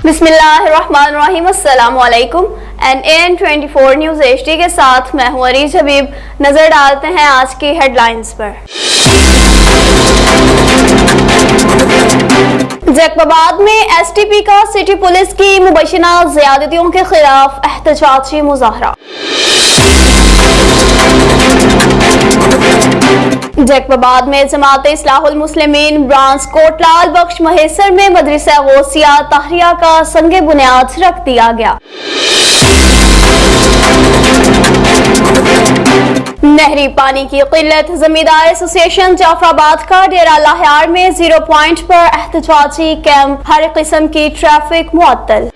बिस्मिल्लाहिर्रहमानिर्रहीम, अस्सलाम वालेकुम। NAN24 न्यूज़ HD के साथ मैं हूं अरीज हबीब। नजर डालते हैं आज की हेडलाइंस पर। जैकबाबाद में STP का सिटी पुलिस की मुबैना ज़्यादतियों के खिलाफ एहतजाजी मुजाहरा। जैकबाबाद में जमात इस्लाहुल मुस्लिमीन ब्रांच कोटलाल बख्श महेसर में मदरसा गौसिया तहरिया का संगे बुनियाद रख दिया गया। नहरी पानी की किल्लत, जमींदार एसोसिएशन जाफराबाद का डेरा लाहयार में 0 पॉइंट पर एहतजाजी कैंप, हर किस्म की ट्रैफिक मुअत्तल।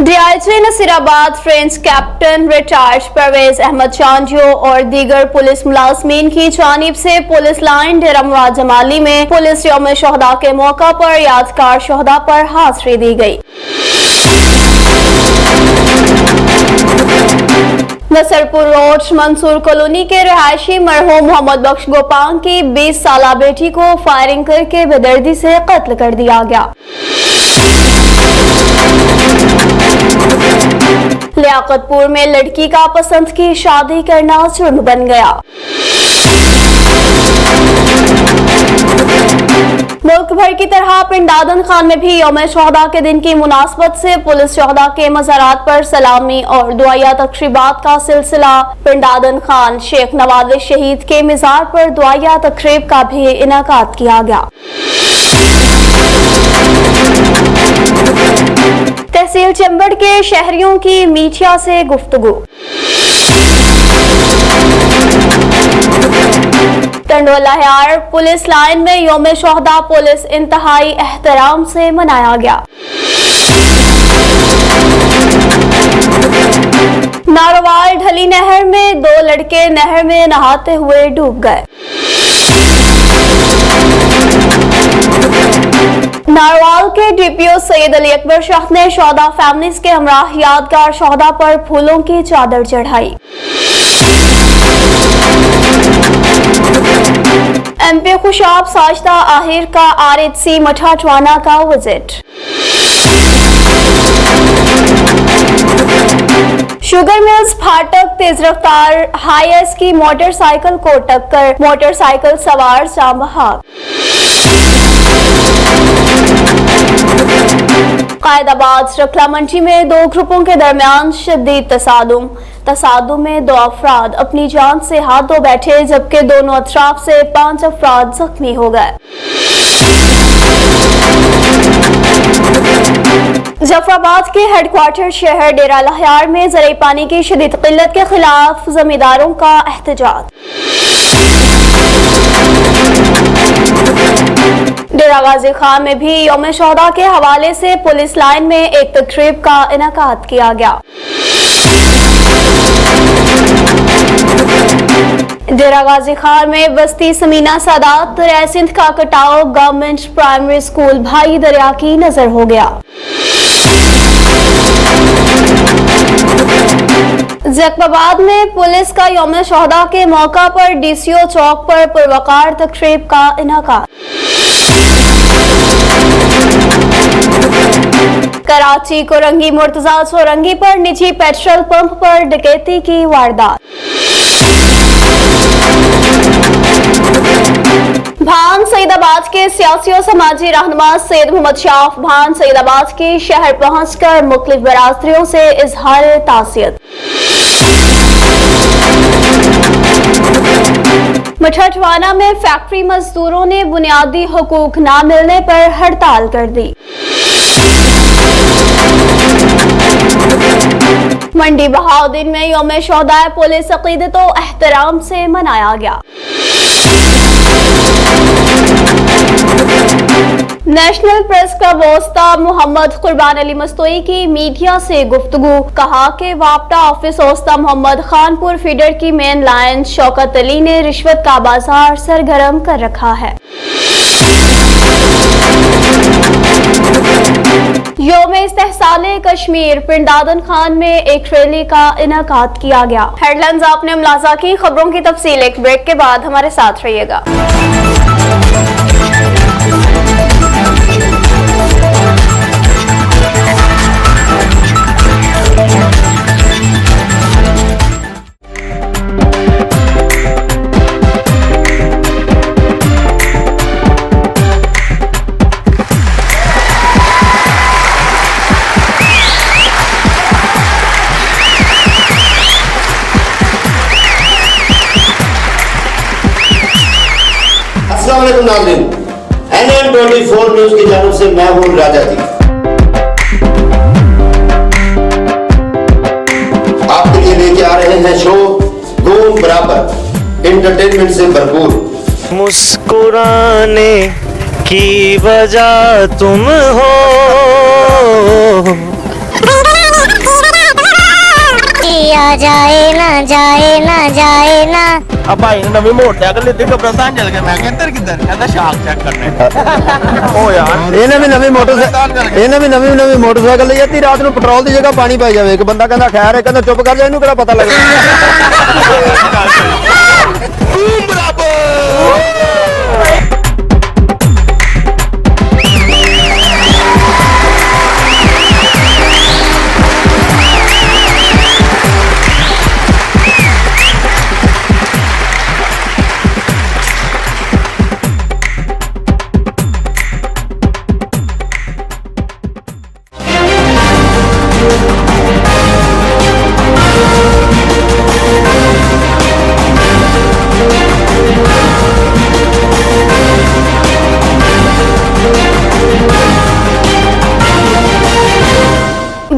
DIG Nasirabad French captain retired Parvez Ahmed Chandio और दीगर पुलिस मुलाजमीन की जानिब से पुलिस लाइन डेरा मुराद जमाली में पुलिस यौम शोहदा के मौका पर यादगार शोहदा पर हाजिरी दी गई। नसरपुर रोड मंसूर कॉलोनी के रहायशी मरहूम मोहम्मद बख्श गोपांग की 20 साला बेटी को फायरिंग करके बेदर्दी से कत्ल कर दिया गया। लियाकतपुर में लड़की का पसंद की शादी करना जुर्म बन गया। मुल्क भर की तरह पिंडादन खान में भी यौम शोहदा के दिन की मुनासबत से पुलिस शोहदा के मज़ारात पर सलामी और दुआया तकरीबात का सिलसिला। पिंडादन खान शेख नवाज शहीद के मज़ार पर दुआया तकरीब का भी इनाकात किया गया। तहसील चंबड़ के शहरियों की मीडिया से गुफ्तगू। टंडोलाहयार पुलिस लाइन में यौम शोहदा पुलिस इंतहाई एहतराम से मनाया गया। नारोवाल ढली नहर में 2 लड़के नहर में नहाते हुए डूब गए। नारोवाल के DPO सैयद अली अकबर शाह ने शोहदा फैमिलीज के हमराह यादगार शोहदा पर फूलों की चादर चढ़ाई। MP खुशाब साजिदा आहिर का RHC मठाटवाना का विजिट। शुगर मिल्स फाटक तेज रफ्तार हाईएस की मोटरसाइकिल को टक्कर, मोटरसाइकिल सवार जाम बहक। कायदाबाद रखला मंडी में 2 ग्रुपों के दरमियान शदीद तसादुम में 2 अफराद अपनी जान से हाथ धो बैठे, जबकि दोनों अतराफ से 5 अफराद जख्मी हो गए। जाफराबाद के हेडक्वार्टर शहर डेरा लाहयार में ज़राई पानी की शदीद किल्लत के खिलाफ जमींदारों का एहतजाज। डेरा गाजी खान में भी यौम शोहदा के हवाले से पुलिस लाइन में एक तकरीब का इनाकात किया गया। डेरा गाजी खान में बस्ती समीना सादात दरिया सिंध का कटाव गवर्नमेंट प्राइमरी स्कूल भाई दरिया की नजर हो गया। जैकबाबाद में पुलिस का यौम शोहदा के मौका पर DCO चौक पर पुरवकार तकरीब का इनाकात। कराची कोरंगी मुर्तजा चौरंगी पर निजी पेट्रोल पंप पर डकैती की वारदात। भान सईदाबाद के सियासी और समाजी रहनुमा सैयद मोहम्मद शाफ भान सईदाबाद के शहर पहुंचकर मुख्तलिफ बरादरियों से इजहार तासियत। मठठवाना में फैक्ट्री मजदूरों ने बुनियादी हुकूक न मिलने पर हड़ताल कर दी। मंडी बहाउद्दीन में यौम शोहदा पुलिस अकीदत व एहतराम से मनाया गया। नेशनल प्रेस क्लब वोस्ता मोहम्मद कुर्बान अली मस्तोई की मीडिया से गुफ्तगू, कहा कि वापटा ऑफिस वोस्ता मोहम्मद खानपुर फीडर की मेन लाइन शौकत अली ने रिश्वत का बाजार सरगर्म कर रखा है। यौम इस्तेहसाले कश्मीर पिंडादन खान में एक रैली का इनाकात किया गया। हेडलाइंस आपने मुलाजा की, खबरों की तफसील एक ब्रेक के बाद हमारे साथ रहिएगा। वालेकुम नाज़रीन, NM24 न्यूज़ की जानिब से मैं हूँ राजा जी। आपके लिए लेके आ रहे हैं शो दोनों बराबर, एंटरटेनमेंट से भरपूर। मुस्कुराने की वजह तुम हो, आ जाए ना जाए ना जाए ना। अब भाई ने नवी मोटरसाइकिल लीती कब्रिस्तान चल गए। मैं किधर कहता शाख चेक करने ओ यार ਇਹਨੇ ਵੀ ਨਵੀਂ ਮੋਟਰਸਾਈਕਲ ਲਈ ਅੱਧੀ ਰਾਤ ਨੂੰ ਪੈਟਰੋਲ ਦੀ ਜਗ੍ਹਾ ਪਾਣੀ ਪਾਈ ਜਾਵੇ। ਇੱਕ ਬੰਦਾ ਕਹਿੰਦਾ ਖੈਰ ਹੈ, ਕਹਿੰਦਾ ਚੁੱਪ ਕਰ ਜਾ, ਇਹਨੂੰ ਕਿਹੜਾ ਪਤਾ ਲੱਗਦਾ।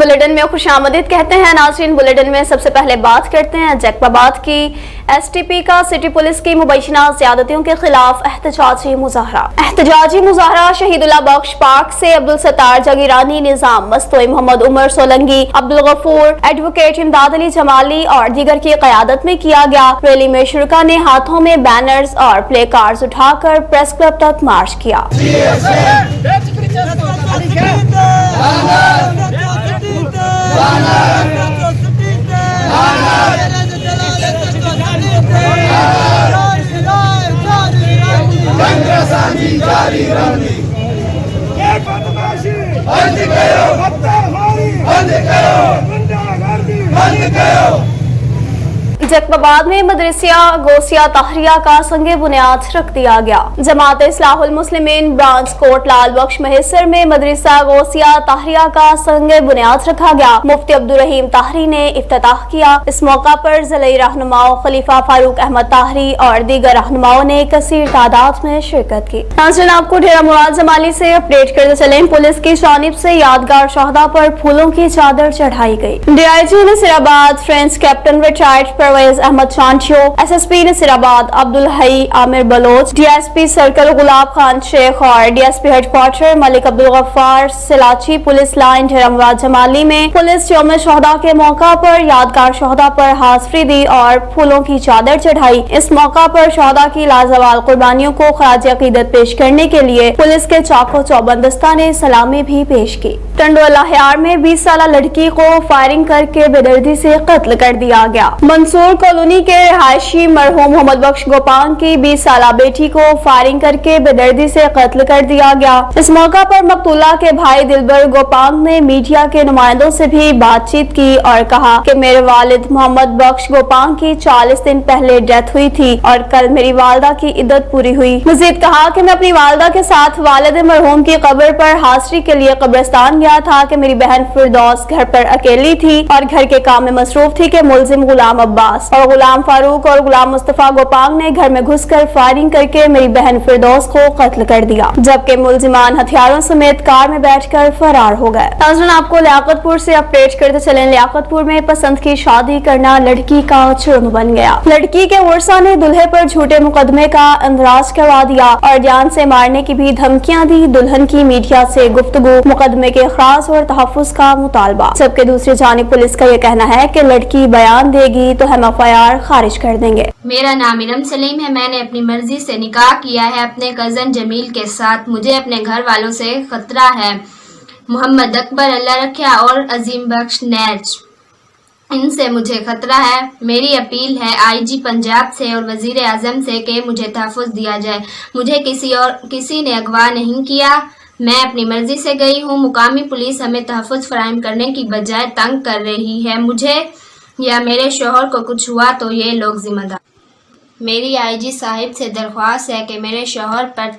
बुलेटिन में खुशामदीद कहते हैं नाज़रीन। बुलेटिन में सबसे पहले बात करते हैं जैकबाबाद की। STP का सिटी पुलिस की मुबैना ज़्यादतियों के खिलाफ एहतजाजी मुजाहरा शहीदुल्लाह बख्श पार्क से अब्दुल सत्तार जगीरानी, निजाम मस्तोई, मोहम्मद उमर सोलंगी, अब्दुल गफूर, एडवोकेट इमदाद अली जमाली और दीगर की क़यादत में किया गया। रैली में शुरका ने हाथों में बैनर्स और प्ले कार्ड्स उठाकर प्रेस क्लब तक मार्च किया। जैकबाबाद में मदरसिया गौसिया तहरिया का संगे बुनियाद रख दिया गया। जमात इस्लाहुल मुस्लिमीन ब्रांच कोट लाल बख्श महेसर में मदरसा गौसिया तहरिया का संगे बुनियाद रखा गया। मुफ्ती अब्दुल रहीम ताहरी ने इफ्तिताह किया। इस मौका पर ज़िले रहनुमाओं खलीफा फारूक अहमद ताहरी और दीगर रहनुमाओं ने कसीर तादाद में शिरकत की। नाज़रीन, आपको ढेरा मुराद जमाली से अपडेट करते चले। पुलिस की जानिब से यादगार शहदा पर फूलों की चादर चढ़ाई गई। DIG Nasirabad French captain retired Parvez Ahmed Chandio, SSP Nasirabad Abdul Hai Amir Baloch, DSP circle Gulab Khan Sheikh और DSP headquarter Malik Abdul Ghaffar Silachi police line Dera Murad Jamali में पुलिस यौम शहदा के मौका पर यादगार शहदा पर हाज़री दी और फूलों की चादर चढ़ाई। इस मौका पर शहदा की लाजवाल कुर्बानियों को खराज अकीदत पेश करने के लिए पुलिस के चाको चौबंद दस्ता ने सलामी भी पेश की। टंडोला हियार में 20 साल लड़की को फायरिंग करके बेदर्दी से कत्ल कर दिया गया। मंसूर कॉलोनी के रिहायशी मरहूम मोहम्मद बख्श गोपांग की 20 साल बेटी को फायरिंग करके बेदर्दी से कत्ल कर दिया गया। इस मौका पर मकतूला के भाई दिलबर गोपांग ने मीडिया के नुमाइंदों से भी बातचीत की और कहा कि मेरे वालिद मोहम्मद बख्श गोपांग की 40 दिन पहले डेथ हुई थी और कल मेरी वालदा की इद्दत पूरी हुई। मजीद कहा कि मैं अपनी वालदा के साथ वालिद मरहूम की कब्र पर हाज़री के लिए कब्रिस्तान गया था कि मेरी बहन फिरदौस घर पर अकेली थी और घर के काम में मसरूफ थी कि मुलजिम गुलाम अब्बास और गुलाम फारूक और गुलाम मुस्तफा गोपांग ने घर में घुसकर फायरिंग करके मेरी बहन फिरदौस को कत्ल कर दिया, जबकि मुलजिमान हथियारों समेत कार में बैठकर फरार हो गए। नाज़रीन, आपको लियाकतपुर से अपडेट करते चले। लियाकतपुर में पसंद की शादी करना लड़की का जुर्म बन गया। लड़की के वर्सा ने दुल्हे पर झूठे मुकदमे का अंदराज करवा दिया और जान से मारने की भी धमकियां दी। दुल्हन की मीडिया से गुफ्तगू, मुकदमे के खराज और तहफ़्फ़ुज़ का मुतालबा। जबकि दूसरी जानिब पुलिस का यह कहना है कि लड़की बयान देगी तो हम FIR खारिज कर देंगे। मेरा नाम इरम सलीम है। मैंने अपनी मर्जी से निकाह किया है अपने कज़न जमील के साथ। मुझे अपने घर वालों से खतरा है। मोहम्मद अकबर अल्लाह रखे और अजीम बख्श नैज, इनसे मुझे खतरा है। मेरी अपील है IG पंजाब से और वजीर आजम से कि मुझे तहफ़्फ़ुज़ दिया जाए। मुझे किसी ने अगवा नहीं किया। मैं अपनी मर्जी से गई हूँ। मुकामी पुलिस हमें तहफ़्फ़ुज़ फराहम करने की बजाय तंग कर रही है। मुझे या मेरे शोहर को कुछ हुआ तो ये लोग जिम्मेदार। मेरी IG साहिब से दरख्वास्त है कि मेरे शोहर पर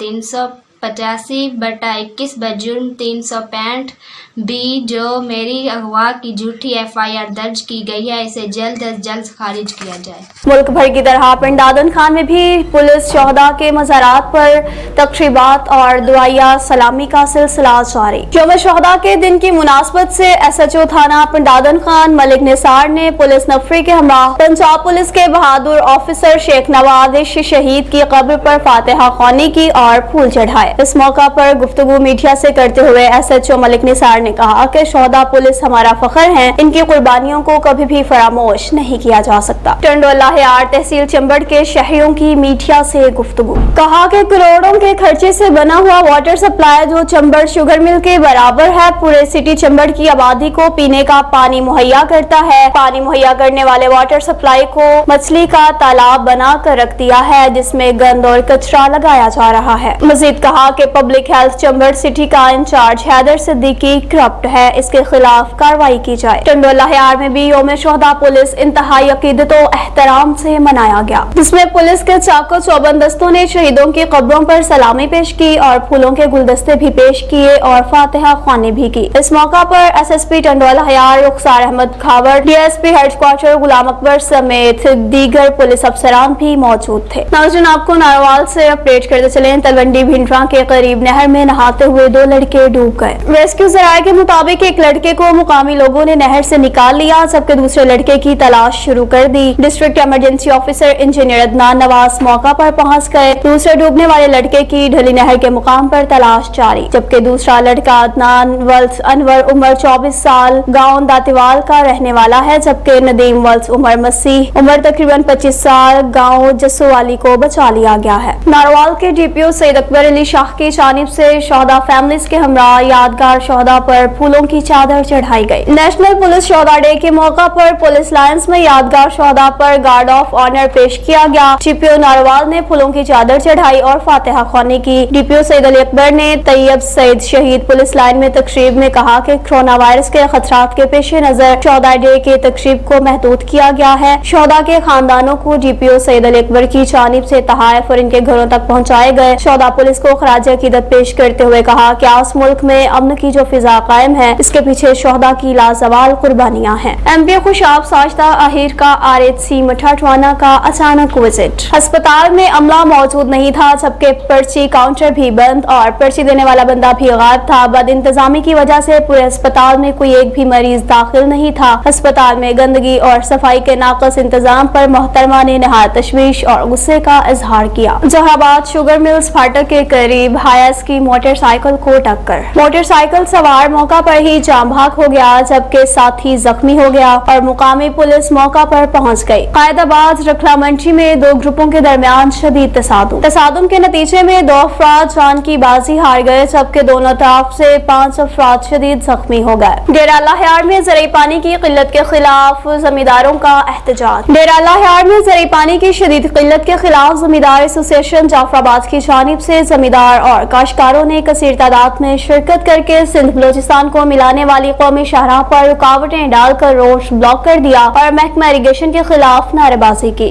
85/21 बजुर्म 365 बी जो मेरी अगवा की झूठी FIR दर्ज की गई है, इसे जल्द अज जल्द खारिज किया जाए। मुल्क भर की तरह पिंडादन खान में भी पुलिस शहदा के मज़ारात पर तकरीबात और दुआया सलामी का सिलसिला जारी। यौम शहदा के दिन की मुनासबत से SHO थाना पिंडादन खान मलिक निसार ने पुलिस नफरी के हमरा पंजाब पुलिस के बहादुर ऑफिसर शेख नवाज़ शहीद की कब्र पर फातिहा ख्वानी की और फूल चढ़ाए। इस मौका पर गुफ्तगू मीडिया से करते हुए SHO मलिक निसार ने कहा कि शहदा पुलिस हमारा फख्र है, इनकी कुर्बानियों को कभी भी फरामोश नहीं किया जा सकता। टंडोला यार तहसील चंबड़ के शहरियों की मीडिया से गुफ्तगू, कहा कि करोड़ों के खर्चे से बना हुआ वाटर सप्लाई जो चंबड़ शुगर मिल के बराबर है, पूरे सिटी चंबड़ की आबादी को पीने का पानी मुहैया करता है। पानी मुहैया करने वाले वाटर सप्लाई को मछली का तालाब बना कर रख दिया है, जिसमें गंद और कचरा लगाया जा रहा है। मजीद कहा कि पब्लिक हेल्थ चंबड़ सिटी का इंचार्ज हैदर सिद्दीकी करप्ट है, इसके खिलाफ कार्रवाई की जाए। टंडोला यार में भी यौम शहदा पुलिस इंतहाई अकीदत और एहतराम से मनाया गया, जिसमें पुलिस के चाको चौबंदस्तों ने शहीदों की कब्रों पर सलामी पेश की और फूलों के गुलदस्ते भी पेश किए और फातिहा ख्वानी भी की। इस मौका पर SSP टंडोला यार रुखसार अहमद खावर, DSP हेडक्वार्टर गुलाम अकबर समेत दीगर पुलिस अफसरान भी मौजूद थे। नाज़रीन, आपको नारवाल से अपडेट करते चले। तलवंडी भिंडरा के करीब नहर में नहाते हुए 2 लड़के डूब गए। रेस्क्यू जराये के मुताबिक एक लड़के को मुकामी लोगों ने नहर से निकाल लिया, जबकि दूसरे लड़के की तलाश शुरू कर दी। District emergency officer engineer Adnan Nawaz मौका पर पहुंच गए। दूसरे डूबने वाले लड़के की ढली नहर के मुकाम पर तलाश जारी, जबकि दूसरा लड़का अदनान वल्स अनवर उम्र 24 साल गाँव दातीवाल का रहने वाला है, जबकि नदीम वल्स उमर मसीह उम्र तकरीबन 25 साल गाँव जसोवाली को बचा लिया गया है। नारवाल के DPO सईद अकबर अली शाह की जानिब से शहदा फैमिलीज के हमरा यादगार शहदा पर फूलों की चादर चढ़ाई गई। नेशनल पुलिस शहदा डे के मौका पर पुलिस लाइन्स में यादगार शहदा पर गार्ड ऑफ ऑनर पेश किया गया। DPO नारवाल ने फूलों की चादर चढ़ाई और फातिहा ख्वानी की। DPO सईद अली अकबर ने तैयब सईद शहीद पुलिस लाइन में तकरीब में कहा कि कोरोना वायरस के खतरात के पेश नजर शहदा डे के तकरीब को महदूद किया गया है। शहदा के खानदानों को DPO सईद अली अकबर की जानिब से तहाइफ और इनके घरों तक पहुँचाए गए। शहदा पुलिस को खराज अकीदत पेश करते हुए कहा कि आज मुल्क में अमन की जो फिजा कायम है, इसके पीछे शहदा की लाजवाल कुर्बानियां हैं। MP खुशाब साजदा आहिर का RHC मठाटवाना का अचानक विजिट। अस्पताल में अमला मौजूद नहीं था, जबकि पर्ची काउंटर भी बंद और पर्ची देने वाला बंदा भी गायब था। बद इंतजामी की वजह से पूरे अस्पताल में कोई एक भी मरीज दाखिल नहीं था। अस्पताल में गंदगी और सफाई के नाकस इंतजाम पर मोहतरमा ने नहायत तशवीश और गुस्से का इजहार किया। जहाबाद शुगर मिल्स फाटक के करीब हायस की मोटरसाइकिल को टक्कर, मोटरसाइकिल सवार मौका पर ही जाम भाग हो गया, जबकि साथी जख्मी हो गया और मुकामी पुलिस मौका पर पहुंच गई। कायदाबाद रखला मंडी में 2 ग्रुपों के दरमियान शदीद तसादुम के नतीजे में 2 अफराद जान की बाजी हार गए, जबकि दोनों तरफ से 5 अफराद शदीद जख्मी हो गए। डेरा लाहयार में ज़राई पानी की किल्लत के खिलाफ जमींदारों का एहतजाज। डेरा लाहयार में ज़राई पानी की शदीद किल्लत के खिलाफ जमींदार एसोसिएशन जाफराबाद की जानिब से जमींदार और काश्तकारों ने कसीर तादाद में शिरकत करके सिंध बलोचिस्तान को मिलाने वाली कौमी शाहराह पर रुकावटें डालकर रोड ब्लॉक कर दिया और महकमा इरिगेशन के खिलाफ नारेबाजी की।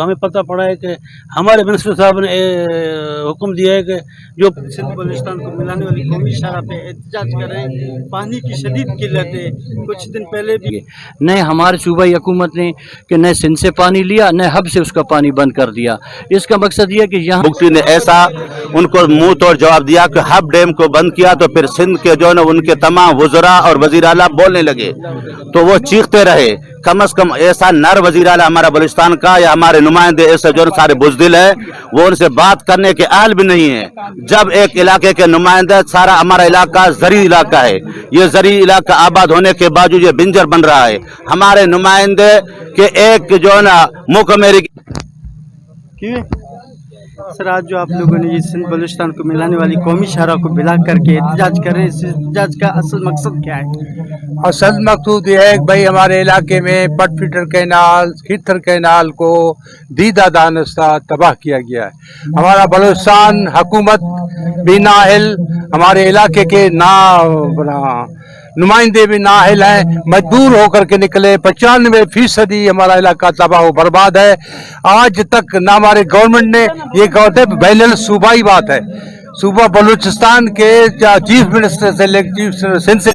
हमें पता पड़ा है कि हमारे मिनिस्टर साहब ने हुक्म दिया है कि जो सिंध बलूचिस्तान को मिलाने वाली कौमी शाहराह पे एहतजाज कर रहे हैं। पानी की शदीद किल्लत है। कुछ दिन पहले भी न हमारे सूबाई हुकूमत ने कि न सिंध से पानी लिया न हब से उसका पानी बंद कर दिया। इसका मकसद ये कि यहाँ मुफ्ती ने ऐसा उनको मुंह तोड़ जवाब दिया कि हब डैम को बंद किया तो फिर सिंध के जो है उनके तमाम वज़रा और वज़ीर आला बोलने लगे तो वो चीखते रहे। कम से कम ऐसा नर वज़ीर आला हमारा बलूचिस्तान का या हमारे नुमाइंदे ऐसे जो सारे बुज़दिल है वो उनसे बात करने के अहल भी नहीं है। जब एक इलाके के नुमाइंदे, सारा हमारा इलाका ज़री इलाका है, ये ज़री इलाका आबाद होने के बावजूद ये बिंजर बन रहा है। हमारे नुमाइंदे के एक जो है ना मुख अमेरिकी सर आज जो आप लोगों ने ये सिंध बलूचिस्तान को मिलाने वाली कौमी शाहरा को मिला करके एहतजाज कर रहे हैं, इस एहतजाज का असल मकसद क्या है? असल मकसूद ये है कि भाई हमारे इलाके में पटफिटर कैनाल, खितर कैनाल को दीदा दानस्ता तबाह किया गया है। हमारा बलूचिस्तान हुकूमत भी नाअहल, हमारे इलाके के नुमाइंदे भी नाअहल हैं, मजबूर होकर के निकले। 95% हमारा इलाका तबाह बर्बाद है। आज तक ना हमारे गवर्नमेंट ने ये कहते बैनल सूबाई बात है, सूबा बलूचिस्तान के चीफ मिनिस्टर से लेकर चीफ सिंध से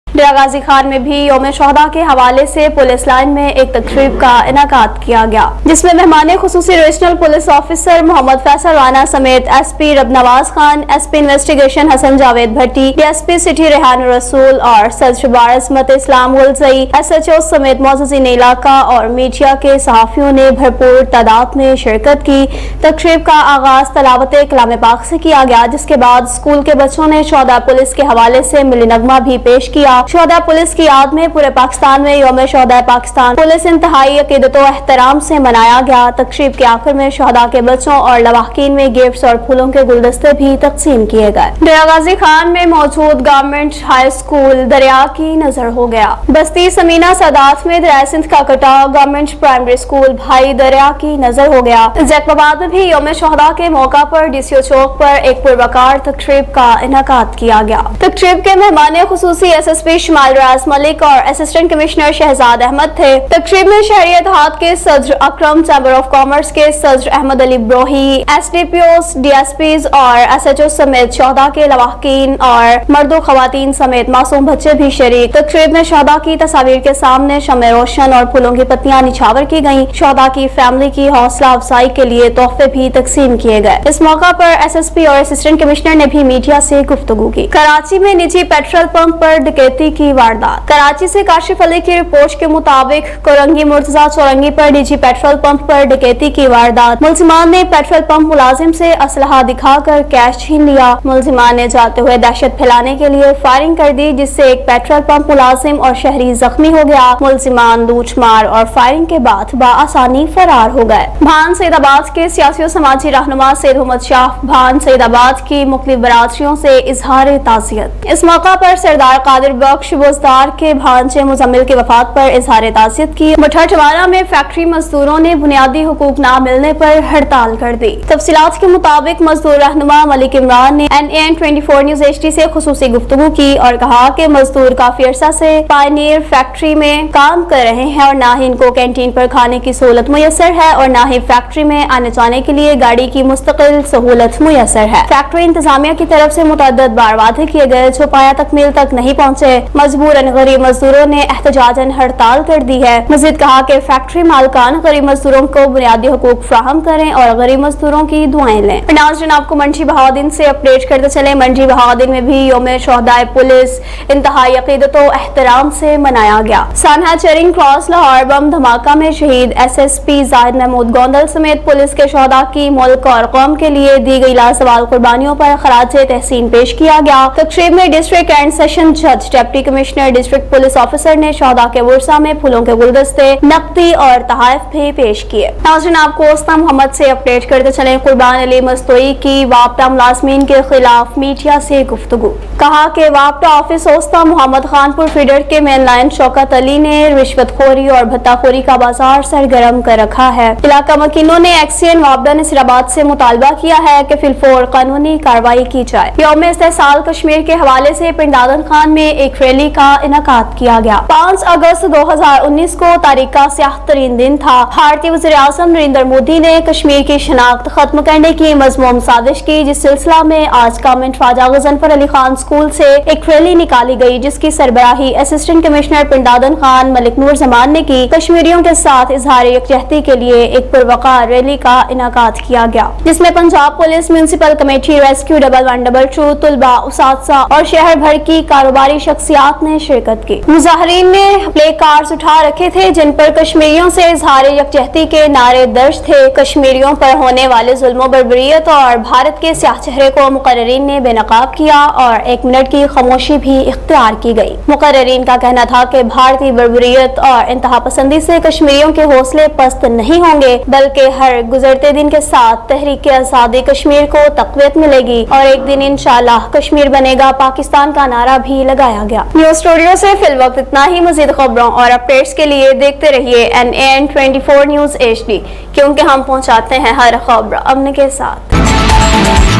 डेरा गाजी खान में भी यौम शोहदा के हवाले से पुलिस लाइन में एक तकरीब का इनेकाद किया गया, जिसमें मेहमान खुसूसी regional police officer Mohammad Faisal Rana समेत SP Rabnawaz Khan, SP investigation Hasan Javed Bhatti, DSP city Rehan Rasool और सदर बार अजमत इस्लाम गुलजई, SHO समेत मौजूदीन इलाका और मीडिया के सहाफियों ने भरपूर तादाद में शिरकत की। तकरीब का आगाज तलावत कलाम पाक से किया गया, जिसके बाद स्कूल के बच्चों ने शोहदा पुलिस के हवाले से मिली नगमा भी पेश किया। शोहदा पुलिस की याद में पूरे पाकिस्तान में यौम शोहदा पाकिस्तान पुलिस इंतहाई अकीदत और एहतराम से मनाया गया। तकरीब के आखिर में शोहदा के बच्चों और लवाहकीन में गिफ्ट्स और फूलों के गुलदस्ते भी तकसीम किए गए। डेरा गाजी खान में मौजूद गवर्नमेंट हाई स्कूल दरिया की नजर हो गया। बस्ती समीना सादात में दरिया सिंध का कटाव गवर्नमेंट प्राइमरी स्कूल भाई दरिया की नजर हो गया। जैकबाबाद में भी यौम शोहदा के मौका पर DCO चौक पर एक पुरवकार तकरीब का इनेकाद किया गया। तकरीब के मेहमान खुसूसी SSP शमाल राज मलिक और असिस्टेंट कमिश्नर शहजाद अहमद थे। तकरीब में शहरी इत्तेहाद के सदर अकरम, चैम्बर ऑफ कॉमर्स के सदर अहमद अली ब्रोही, SDPOs, DSPs और SHO समेत शोहदा के लवाहकीन और मर्दों खवातीन समेत मासूम बच्चे भी शरीक। तकरीब में शोहदा की तस्वीर के सामने शमे रोशन और फूलों की पत्तियां निछावर की गयी। शोहदा की फैमिली की हौसला अफजाई के लिए तोहफे भी तकसीम किए गए। इस मौका पर SSP और असिस्टेंट कमिश्नर ने भी मीडिया से गुफ्तगू की। कराची में निजी पेट्रोल पंप पर डकैती की वारदात। कराची से काशिफ अली की रिपोर्ट के मुताबिक कोरंगी मुर्तजा चौरंगी पर निजी पेट्रोल पंप पर डकैती की वारदात। मुलजिमान ने पेट्रोल पंप मुलाजिम से असलहा दिखाकर कैश छीन लिया। मुलजिमान ने जाते हुए दहशत फैलाने के लिए फायरिंग कर दी, जिससे एक पेट्रोल पंप मुलाजिम और शहरी जख्मी हो गया। मुलजिमान लूटमार और फायरिंग के बाद बाआसानी फरार हो गए। भान सईदाबाद के सियासी और समाजी रहनुमा सैयद अहमद शाह भान सईदाबाद की मुख्तलिफ बरादरियों से इजहार ताज़ियत। इस मौका पर सरदार कादिर बख्श बोजदार के भांजे मुजम्मिल की वफात पर इजहार ताज़ियत की। मठठवाड़ा में फैक्ट्री मजदूरों ने बुनियादी हुकूक न मिलने पर हड़ताल कर दी। तफसीलात के मुताबिक मजदूर रहनुमा मलिक इमरान ने NAN 24 न्यूज HD से खुसूसी गुफ्तगू की और कहा कि मजदूर काफी अरसा से पायनियर फैक्ट्री में काम कर रहे हैं और न ही इनको कैंटीन पर खाने की सहूलत मुयसर है और न ही फैक्ट्री में आने जाने के लिए गाड़ी की मुस्तकिल सहूलत मुयसर है। फैक्ट्री इंतजामिया की तरफ से मुतअद्दिद बार वादे किए गए, जो पाया तकमील तक नहीं पहुँचे। मजबूरन गरीब मजदूरों ने एहतजाजन हड़ताल कर दी है। मजीद कहा कि फैक्ट्री मालकान गरीब मजदूरों को बुनियादी हुकूक फ्राहम करें और गरीब मजदूरों की दुआएं लें। नाज़रीन, आपको मंडी बहाउद्दीन से अपडेट करते चले। मंडी बहाउद्दीन में भी यौम शोहदा पुलिस इंतहाई अकीदत और एहतराम से मनाया गया। सानहा चेरिंग क्रॉस लाहौर बम धमाका में शहीद SSP जाहिद महमूद गोंदल समेत पुलिस के शोहदा की मुल्क और कौम के लिए दी गई लाजवाल कुर्बानियों पर खराज तहसीन पेश किया गया। तकरीब में डिस्ट्रिक्ट एंड सेशन जज, deputy commissioner, district police officer ने शोहदा के वर्सा में फूलों के गुलदस्ते, नकदी और तहाइफ भी पेश किए। नाज़रीन, आपको उस्ता मोहम्मद से अपडेट करते चले। कुर्बान अली मस्तोई की वापटा मुलाजमीन के खिलाफ मीडिया से गुफ्तगू। कहा कि वापटा ऑफिस उस्ता मोहम्मद खानपुर फीडर के मेन लाइन शौकत अली ने रिश्वतखोरी और भत्ताखोरी का बाजार सरगर्म कर रखा है। इलाका मकीनों ने एक्सियन वापडा नसीराबाद से मुतालबा किया है कि फिलफौर कानूनी कार्रवाई की जाए। यौम इस्तेहसाल कश्मीर के हवाले से पिंड दादन खान में एक रैली का इनेकाद किया गया। 5 अगस्त 2019 को तारीख का स्याह तरीन दिन था। भारतीय वज़ीर आज़म नरेंद्र मोदी ने कश्मीर की शनाख्त खत्म करने की मज़मूम साजिश की, जिस सिलसिला में आज गवर्नमेंट ख्वाजा गज़नफर अली खान स्कूल से एक रैली निकाली गई, जिसकी सरबराही असिस्टेंट कमिश्नर पिंड दादन खान मलिक नूर जमान ने की। कश्मीरियों के साथ इजहार यकजहती के लिए एक पुरवकार रैली का इनेकाद किया गया, जिसमें Punjab police, municipal committee, rescue, 112, तुलबा, उसात्जा और शहर भर की कारोबारी शख्सियत शख्सियात ने शिरकत की। मुजाहरीन ने प्ले कार्ड्स उठा रखे थे जिन पर कश्मीरियों से इजहार यकजहती के नारे दर्ज थे। कश्मीरियों पर होने वाले जुल्म बर्बरियत और भारत के स्याह चेहरे को मुकर्रीन ने बेनकाब किया और 1 मिनट की खामोशी भी इख्तियार की गई। मुकर्रीन का कहना था कि भारतीय बर्बरियत और इंतहा पसंदी से कश्मीरियों के हौसले पस्त नहीं होंगे, बल्कि हर गुजरते दिन के साथ तहरीक आजादी कश्मीर को तक़वियत मिलेगी और एक दिन इंशाअल्लाह कश्मीर बनेगा पाकिस्तान का नारा भी लगाया गया। न्यूज़ स्टूडियो से फिल वक्त इतना ही। मजीद खबरों और अपडेट्स के लिए देखते रहिए NAN 24 न्यूज़ HD, क्योंकि हम पहुंचाते हैं हर खबर अमन के साथ।